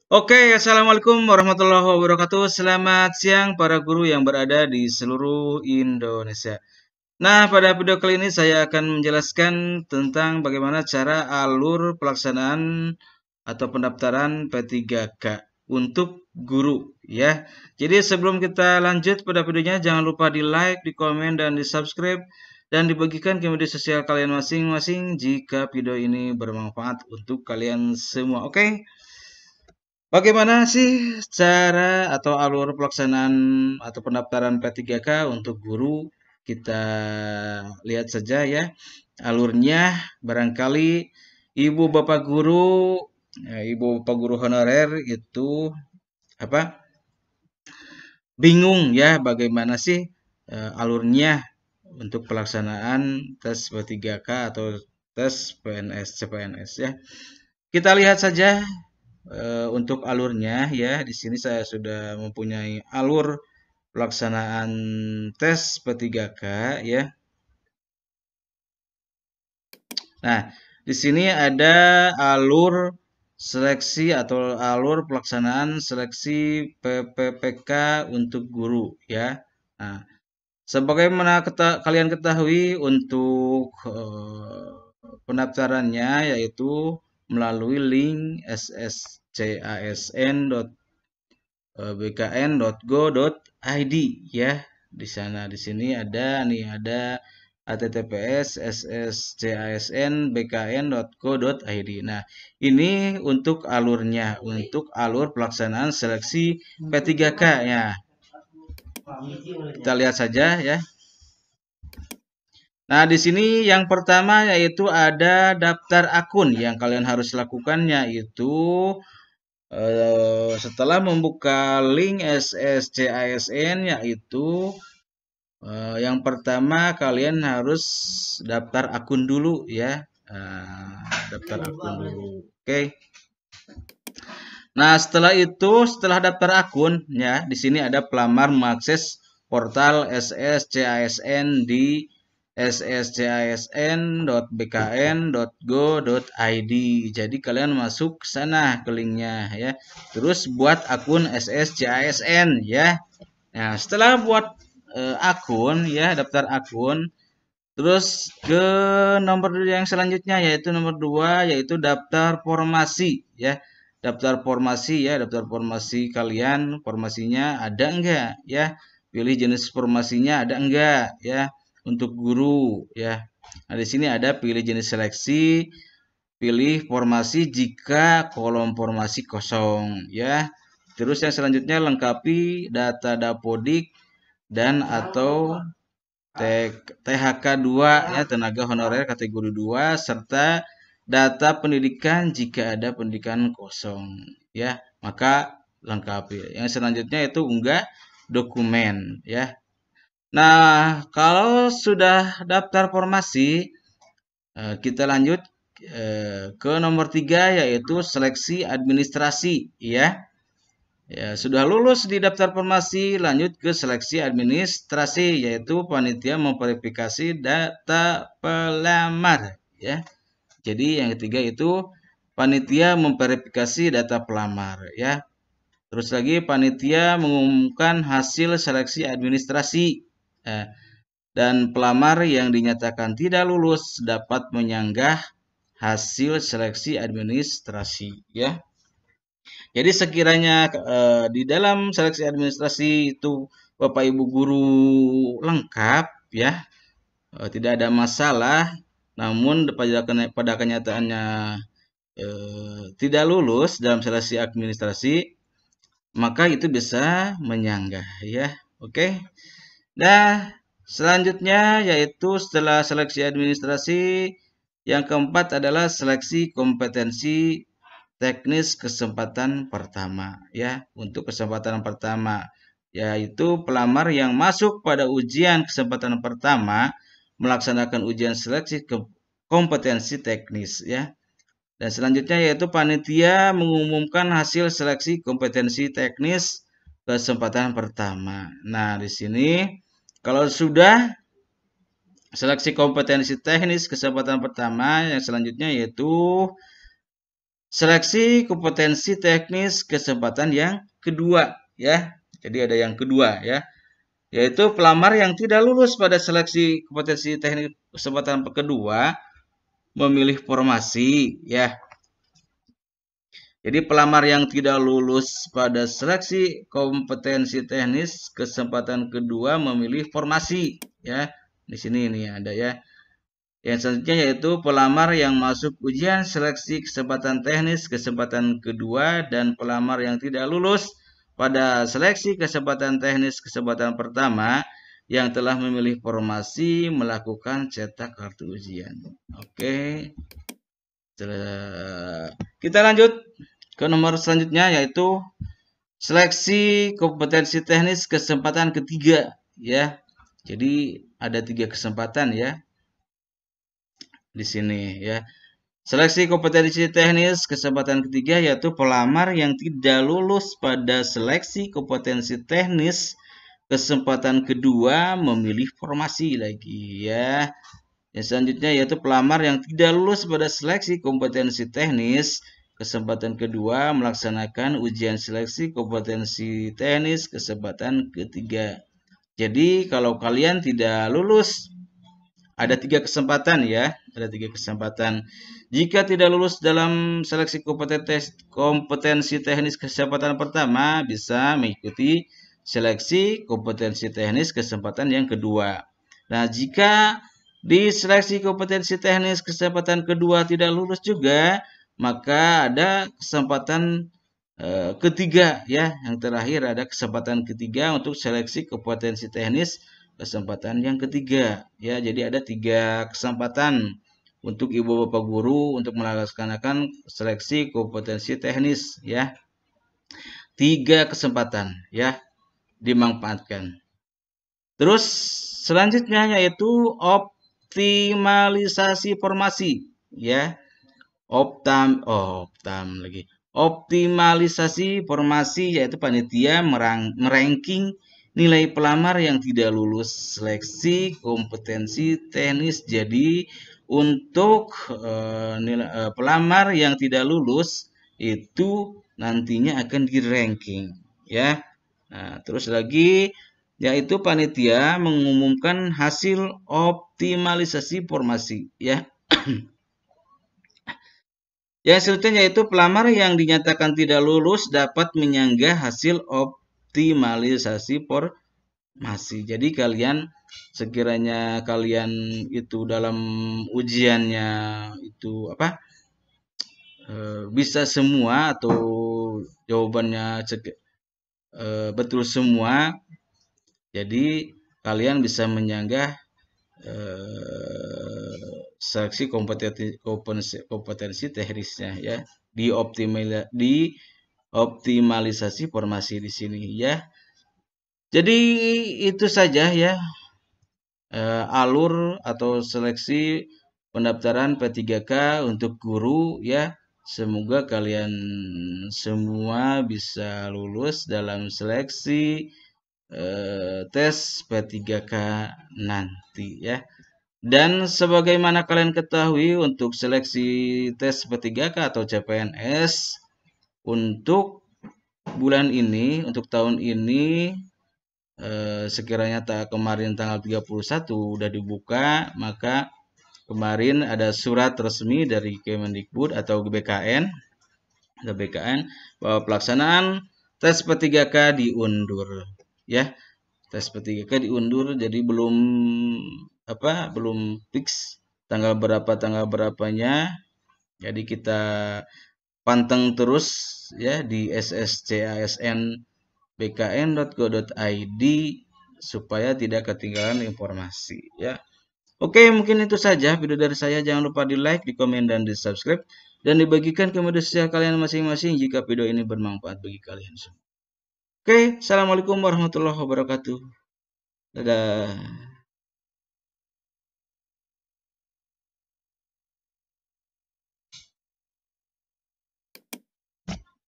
Oke, assalamualaikum warahmatullahi wabarakatuh. Selamat siang para guru yang berada di seluruh Indonesia. Nah, pada video kali ini saya akan menjelaskan tentang bagaimana cara alur pelaksanaan atau pendaftaran P3K untuk guru ya. Jadi sebelum kita lanjut pada videonya, jangan lupa di like, di komen, dan di subscribe dan dibagikan ke media sosial kalian masing-masing jika video ini bermanfaat untuk kalian semua. Oke? Bagaimana sih cara atau alur pelaksanaan atau pendaftaran P3K untuk guru? Kita lihat saja ya alurnya. Barangkali ibu bapak guru, ibu bapak guru honorer itu apa? Bingung ya bagaimana sih alurnya untuk pelaksanaan tes P3K atau tes PNS CPNS ya. Kita lihat saja untuk alurnya ya. Di sini saya sudah mempunyai alur pelaksanaan tes P3K ya. Nah, di sini ada alur seleksi atau alur pelaksanaan seleksi PPPK untuk guru ya. Nah, sebagaimana kalian ketahui untuk pendaftarannya yaitu melalui link sscsn.bkn.go.id ya. Di sana di sini ada https sscsn.bkn.go.id. Nah, ini untuk alurnya, untuk alur pelaksanaan seleksi P3K ya. Kita lihat saja ya. Nah, di sini yang pertama yaitu ada daftar akun yang kalian harus lakukan yaitu setelah membuka link SSCASN yaitu yang pertama kalian harus daftar akun dulu ya. Daftar akun dulu. Oke. Nah, setelah itu, setelah daftar akun ya, di sini ada pelamar mengakses portal SSCASN di sscsn.bkn.go.id. Jadi kalian masuk ke sana ke linknya ya. Terus buat akun SSCASN ya. Nah, setelah buat akun ya, daftar akun, terus ke nomor yang selanjutnya yaitu nomor 2 yaitu daftar formasi ya. Daftar formasi ya, daftar formasi kalian, formasinya ada enggak ya? Pilih jenis formasinya ada enggak ya untuk guru ya. Nah, di sini ada pilih jenis seleksi, pilih formasi jika kolom formasi kosong ya. Terus yang selanjutnya lengkapi data Dapodik dan atau THK 2 ya, tenaga honorer kategori 2 serta data pendidikan jika ada pendidikan kosong ya, maka lengkapi. Yang selanjutnya itu unggah dokumen ya. Nah, kalau sudah daftar formasi, kita lanjut ke nomor 3 yaitu seleksi administrasi ya. Ya, sudah lulus di daftar formasi, lanjut ke seleksi administrasi yaitu panitia memverifikasi data pelamar ya. Jadi yang ketiga itu panitia memverifikasi data pelamar ya. Terus lagi panitia mengumumkan hasil seleksi administrasi dan pelamar yang dinyatakan tidak lulus dapat menyanggah hasil seleksi administrasi ya. Jadi sekiranya di dalam seleksi administrasi itu Bapak Ibu guru lengkap ya, tidak ada masalah, namun pada kenyataannya tidak lulus dalam seleksi administrasi, maka itu bisa menyanggah ya. Oke. Nah, selanjutnya yaitu setelah seleksi administrasi, yang keempat adalah seleksi kompetensi teknis kesempatan pertama ya. Untuk kesempatan pertama yaitu pelamar yang masuk pada ujian kesempatan pertama melaksanakan ujian seleksi kompetensi teknis ya. Dan selanjutnya yaitu panitia mengumumkan hasil seleksi kompetensi teknis kesempatan pertama. Nah, di sini kalau sudah seleksi kompetensi teknis kesempatan pertama, yang selanjutnya yaitu seleksi kompetensi teknis kesempatan yang kedua ya. Jadi ada yang kedua ya, yaitu pelamar yang tidak lulus pada seleksi kompetensi teknis kesempatan kedua memilih formasi ya. Jadi pelamar yang tidak lulus pada seleksi kompetensi teknis kesempatan kedua memilih formasi ya. Di sini ini ada ya. Yang selanjutnya yaitu pelamar yang masuk ujian seleksi kesempatan teknis kesempatan kedua dan pelamar yang tidak lulus pada seleksi kesempatan teknis kesempatan pertama yang telah memilih formasi melakukan cetak kartu ujian. Oke. Kita lanjut ke nomor selanjutnya yaitu seleksi kompetensi teknis kesempatan ketiga ya. Jadi ada 3 kesempatan ya di sini ya. Seleksi kompetensi teknis kesempatan ketiga yaitu pelamar yang tidak lulus pada seleksi kompetensi teknis kesempatan kedua memilih formasi lagi ya. Yang selanjutnya yaitu pelamar yang tidak lulus pada seleksi kompetensi teknis kesempatan kedua melaksanakan ujian seleksi kompetensi teknis kesempatan ketiga. Jadi kalau kalian tidak lulus ada 3 kesempatan ya, ada 3 kesempatan. Jika tidak lulus dalam seleksi kompetensi teknis kesempatan pertama bisa mengikuti seleksi kompetensi teknis kesempatan yang kedua. Nah, jika di seleksi kompetensi teknis kesempatan kedua tidak lulus juga, maka ada kesempatan ketiga ya. Yang terakhir ada kesempatan ketiga untuk seleksi kompetensi teknis kesempatan yang ketiga ya. Jadi ada 3 kesempatan untuk ibu bapak guru untuk melaksanakan seleksi kompetensi teknis ya. 3 kesempatan ya dimanfaatkan. Terus selanjutnya yaitu optimalisasi formasi ya. Optimalisasi formasi yaitu panitia meranking nilai pelamar yang tidak lulus seleksi kompetensi teknis. Jadi untuk pelamar yang tidak lulus itu nantinya akan di-ranking ya. Nah, terus lagi yaitu panitia mengumumkan hasil optimalisasi formasi ya. Yang selanjutnya yaitu pelamar yang dinyatakan tidak lulus dapat menyanggah hasil optimalisasi formasi. Jadi kalian sekiranya kalian itu dalam ujiannya itu bisa semua atau jawabannya betul semua, jadi kalian bisa menyanggah seleksi kompetensi teknisnya ya, di optimalisasi formasi di sini ya. Jadi itu saja ya alur atau seleksi pendaftaran P3K untuk guru ya. Semoga kalian semua bisa lulus dalam seleksi tes P3K nanti ya. Dan sebagaimana kalian ketahui untuk seleksi tes P3K atau CPNS untuk bulan ini, untuk tahun ini sekiranya kemarin tanggal 31 udah dibuka, maka kemarin ada surat resmi dari Kemendikbud atau BKN bahwa pelaksanaan tes P3K diundur ya. Tes P3K diundur, jadi belum fix tanggal berapanya. Jadi kita panteng terus ya di sscasn.bkn.go.id supaya tidak ketinggalan informasi ya. Oke, mungkin itu saja video dari saya. Jangan lupa di like, di komen, dan di subscribe, dan dibagikan ke media sosial kalian masing-masing jika video ini bermanfaat bagi kalian semua. Oke, assalamualaikum warahmatullahi wabarakatuh. Dadah.